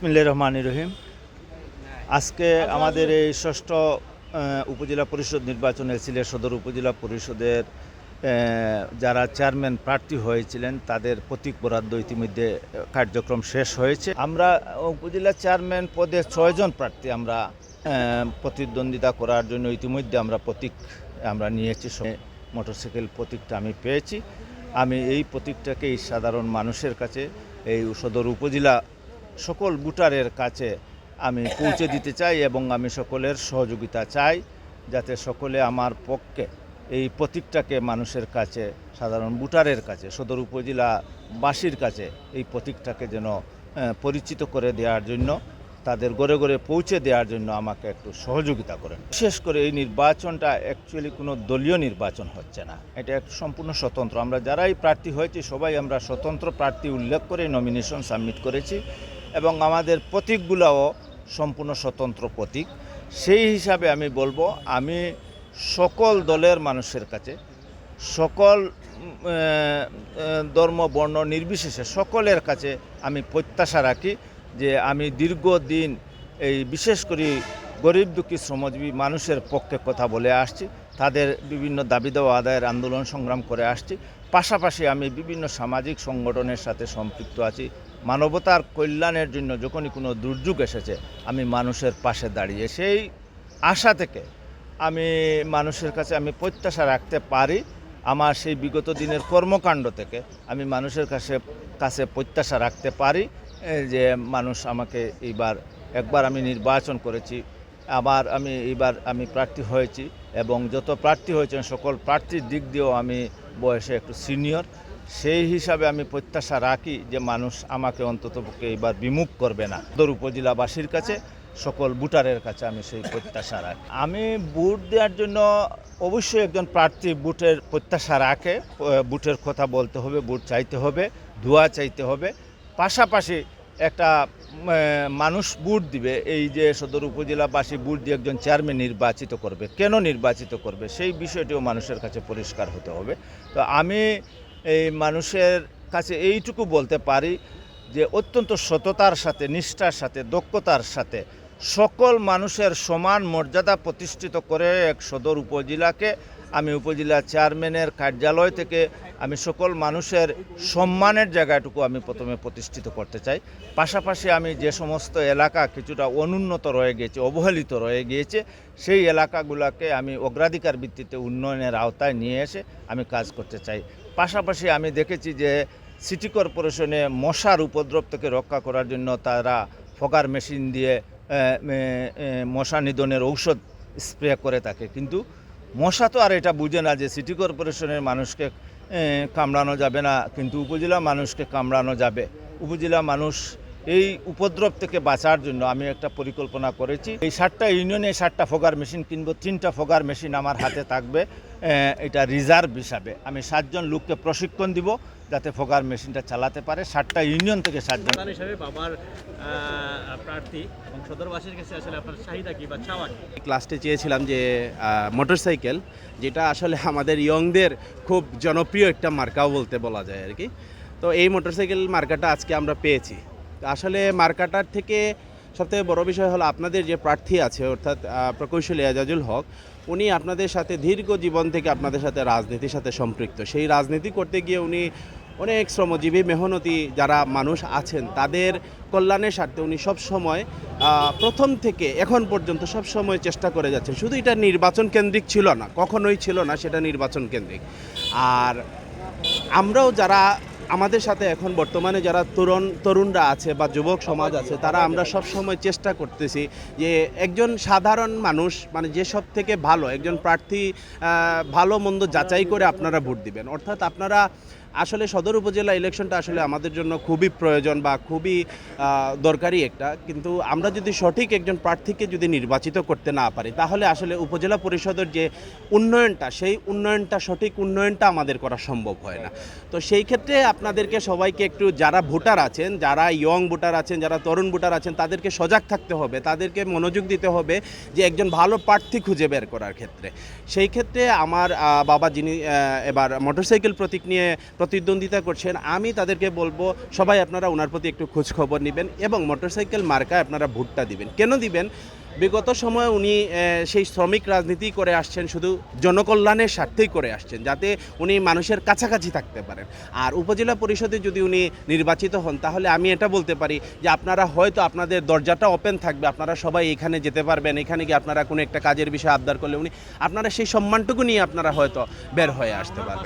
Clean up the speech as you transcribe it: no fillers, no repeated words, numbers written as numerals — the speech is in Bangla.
বিসমিল্লাহির রহমানির রহিম। আজকে আমাদের এই ষষ্ঠ উপজেলা পরিষদ নির্বাচনে সিলেট সদর উপজেলা পরিষদের যারা চেয়ারম্যান প্রার্থী হয়েছিলেন তাদের প্রতীক বরাদ্দ ইতিমধ্যে কার্যক্রম শেষ হয়েছে। আমরা উপজেলা চেয়ারম্যান পদে 6 জন প্রার্থী আমরা প্রতিদ্বন্দ্বিতা করার জন্য ইতিমধ্যে আমরা প্রতীক নিয়েছি। মোটরসাইকেল প্রতীকটা আমি পেয়েছি। আমি এই প্রতীকটাকে এই সাধারণ মানুষের কাছে, এই সদর উপজেলা সকল ভোটারের কাছে আমি পৌঁছে দিতে চাই এবং আমি সকলের সহযোগিতা চাই, যাতে সকলে আমার পক্ষে এই প্রতীকটাকে মানুষের কাছে, সাধারণ ভোটারের কাছে, সদর উপজেলাবাসীর কাছে এই প্রতীকটাকে যেন পরিচিত করে দেওয়ার জন্য, তাদের ঘরে ঘরে পৌঁছে দেওয়ার জন্য আমাকে একটু সহযোগিতা করেন। বিশেষ করে এই নির্বাচনটা অ্যাকচুয়ালি কোনো দলীয় নির্বাচন হচ্ছে না, এটা একটু সম্পূর্ণ স্বতন্ত্র। আমরা যারাই প্রার্থী হয়েছি সবাই আমরা স্বতন্ত্র প্রার্থী উল্লেখ করে নমিনেশন সাবমিট করেছি এবং আমাদের প্রতীকগুলোও সম্পূর্ণ স্বতন্ত্র প্রতীক। সেই হিসাবে আমি বলবো, আমি সকল দলের মানুষের কাছে, সকল ধর্ম বর্ণ নির্বিশেষে সকলের কাছে আমি প্রত্যাশা রাখি যে আমি দীর্ঘদিন এই বিশেষ করে গরিব দুঃখী শ্রমজীবী মানুষের পক্ষে কথা বলে আসছি, তাদের বিভিন্ন দাবি দেওয়া আদায়ের আন্দোলন সংগ্রাম করে আসছি। পাশাপাশি আমি বিভিন্ন সামাজিক সংগঠনের সাথে সম্পৃক্ত আছি। মানবতার কল্যাণের জন্য যখনই কোনো দুর্যোগ এসেছে আমি মানুষের পাশে দাঁড়িয়ে, সেই আশা থেকে আমি মানুষের কাছে আমি প্রত্যাশা রাখতে পারি। আমার সেই বিগত দিনের কর্মকাণ্ড থেকে আমি মানুষের কাছে প্রত্যাশা রাখতে পারি যে মানুষ আমাকে একবার আমি নির্বাচন করেছি, আবার আমি প্রার্থী হয়েছি এবং যত প্রার্থী হয়েছেন সকল প্রার্থীর দিক দিয়েও আমি বয়সে একটু সিনিয়র। সেই হিসাবে আমি প্রত্যাশা রাখি যে মানুষ আমাকে অন্ততপক্ষে এইবার বিমুখ করবে না। সদর উপজেলাবাসীর কাছে, সকল ভোটারের কাছে আমি সেই প্রত্যাশা রাখি। আমি ভোট দেওয়ার জন্য অবশ্যই একজন প্রার্থী ভোটের প্রত্যাশা রাখে, ভোটের কথা বলতে হবে, ভোট চাইতে হবে, দোয়া চাইতে হবে। পাশাপাশি একটা মানুষ ভোট দিবে, এই যে সদর উপজেলাবাসী ভোট দিয়ে একজন চেয়ারম্যান নির্বাচিত করবে, কেন নির্বাচিত করবে সেই বিষয়টিও মানুষের কাছে পরিষ্কার হতে হবে। তো আমি এই মানুষের কাছে এইটুকু বলতে পারি যে অত্যন্ত সততার সাথে, নিষ্ঠার সাথে, দক্ষতার সাথে সকল মানুষের সমান মর্যাদা প্রতিষ্ঠিত করে এক সদর উপজেলাকে আমি উপজেলা চেয়ারম্যানের কার্যালয় থেকে আমি সকল মানুষের সম্মানের জায়গাটুকু আমি প্রথমে প্রতিষ্ঠিত করতে চাই। পাশাপাশি আমি যে সমস্ত এলাকা কিছুটা অনুন্নত রয়ে গিয়েছে, অবহেলিত রয়ে গিয়েছে, সেই এলাকাগুলোকে আমি অগ্রাধিকার ভিত্তিতে উন্নয়নের আওতায় নিয়ে এসে আমি কাজ করতে চাই। পাশাপাশি আমি দেখেছি যে সিটি কর্পোরেশনে মশার উপদ্রব থেকে রক্ষা করার জন্য তারা ফগার মেশিন দিয়ে মশা নিধনের ঔষধ স্প্রে করে থাকে, কিন্তু মশা তো আর এটা বুঝে না যে সিটি কর্পোরেশনের মানুষকে কামড়ানো যাবে না, কিন্তু উপজেলা মানুষকে কামড়ানো যাবে। উপজেলা মানুষ এই উপদ্রব থেকে বাঁচার জন্য আমি একটা পরিকল্পনা করেছি। এই 7টা ইউনিয়নে 7টা ফগার মেশিন কিনবো, 3টা ফগার মেশিন আমার হাতে থাকবে, এটা রিজার্ভ হিসাবে। আমি 7 জন লোককে প্রশিক্ষণ দিব যাতে ফগার মেশিনটা চালাতে পারে। 7টা ইউনিয়ন থেকে 7 জন হিসাবে বাবার প্রার্থী এবং সদরবাসীর কাছে আসলে আপনার চাহিদা কি বা চাওয়া কি? লাস্টে চেয়েছিলাম যে মোটরসাইকেল, যেটা আসলে আমাদের ইয়ংদের খুব জনপ্রিয় একটা মার্কাও বলা যায় আর কি। তো এই মোটরসাইকেল মার্কাটা আজকে আমরা পেয়েছি। আসলে মার্কাটার থেকে সবথেকে বড় বিষয় হলো আপনাদের যে প্রার্থী আছে, অর্থাৎ প্রকৌশলী এজাজুল হক, উনি আপনাদের সাথে দীর্ঘ জীবন থেকে আপনাদের সাথে রাজনীতির সাথে সম্পৃক্ত। সেই রাজনীতি করতে গিয়ে উনি অনেক শ্রমজীবী মেহনতি যারা মানুষ আছেন তাদের কল্যাণের স্বার্থে উনি সবসময় প্রথম থেকে এখন পর্যন্ত সবসময় চেষ্টা করে যাচ্ছেন। শুধু এটা নির্বাচন কেন্দ্রিক ছিল না, কখনোই ছিল না সেটা নির্বাচন কেন্দ্রিক। আর আমরাও যারা আমাদের সাথে এখন বর্তমানে যারা তরুণরা আছে বা যুবক সমাজ আছে, তারা আমরা সব সময় চেষ্টা করতেছি যে একজন সাধারণ মানুষ, মানে যে সব থেকে ভালো একজন প্রার্থী, ভালো মন্দ যাচাই করে আপনারা ভোট দিবেন। অর্থাৎ আপনারা আসলে সদর উপজেলা ইলেকশনটা আসলে আমাদের জন্য খুবই প্রয়োজন বা খুবই দরকারি একটা, কিন্তু আমরা যদি সঠিক একজন প্রার্থীকে যদি নির্বাচিত করতে না পারি তাহলে আসলে উপজেলা পরিষদের যে উন্নয়নটা, সেই উন্নয়নটা, সঠিক উন্নয়নটা আমাদের করা সম্ভব হয় না। তো সেই ক্ষেত্রে আপনাদেরকে সবাইকে একটু, যারা ভোটার আছেন, যারা ইয়ং ভোটার আছেন, যারা তরুণ ভোটার আছেন, তাদেরকে সজাগ থাকতে হবে, তাদেরকে মনোযোগ দিতে হবে যে একজন ভালো প্রার্থী খুঁজে বের করার ক্ষেত্রে। সেই ক্ষেত্রে আমার বাবা যিনি এবার মোটরসাইকেল প্রতীক নিয়ে প্রতিদ্বন্দ্বিতা করছেন, আমি তাদেরকে বলবো সবাই আপনারা ওনার প্রতি একটু খোঁজ খবর নেবেন এবং মোটরসাইকেল মার্কায় আপনারা ভোটটা দিবেন। কেন দিবেন? বিগত সময়ে উনি সেই শ্রমিক রাজনীতি করে আসছেন, শুধু জনকল্যাণের স্বার্থেই করে আসছেন, যাতে উনি মানুষের কাছাকাছি থাকতে পারেন। আর উপজেলা পরিষদে যদি উনি নির্বাচিত হন, তাহলে আমি এটা বলতে পারি যে আপনারা হয়তো আপনাদের দরজাটা ওপেন থাকবে, আপনারা সবাই এখানে যেতে পারবেন, এখানে গিয়ে আপনারা কোনো একটা কাজের বিষয়ে আবদার করলে আপনারা সেই সম্মানটুকু নিয়ে আপনারা হয়তো বের হয়ে আসতে পারবেন।